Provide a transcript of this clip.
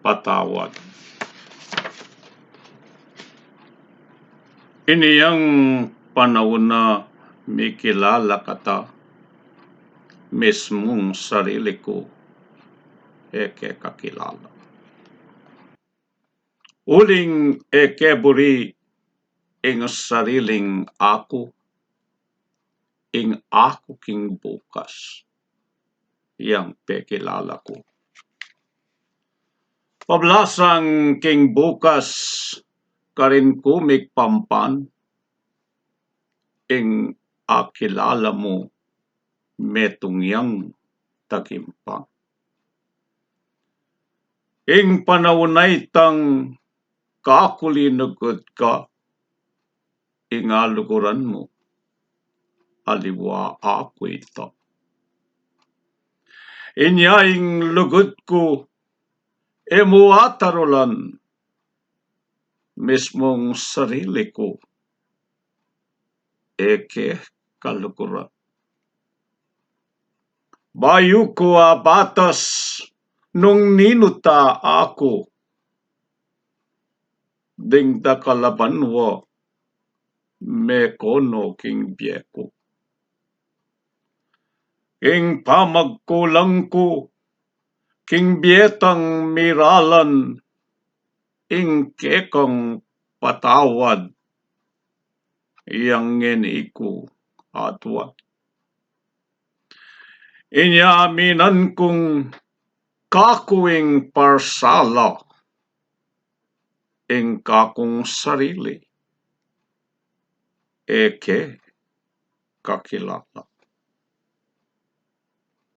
Patawad. Iniyang panahon na may kilala kata mismong sarili ko kakilala. Uling keburi ing sariling ako, ing ako king bukas, yang pekilala ko. Pablasang king bukas, karin ko migpampan, ing akilala mo, metungyang tagimpang. Ing panahonay tang kakulinugod ka, ing aluguran mo, aliwa ako ito. Inyaing lugod ko, emuatarolan, mismong sarili ko, kaluguran. Bayu ko batas, nung ninu ako, ding da kalabanwa, mekono king biyeko. King pamagkulang ko, king biyetang miralan, ing kekang patawad, yang Ngening atwad. Inyaminan kong kakuing parsala, ing kakong sarili, kakilala.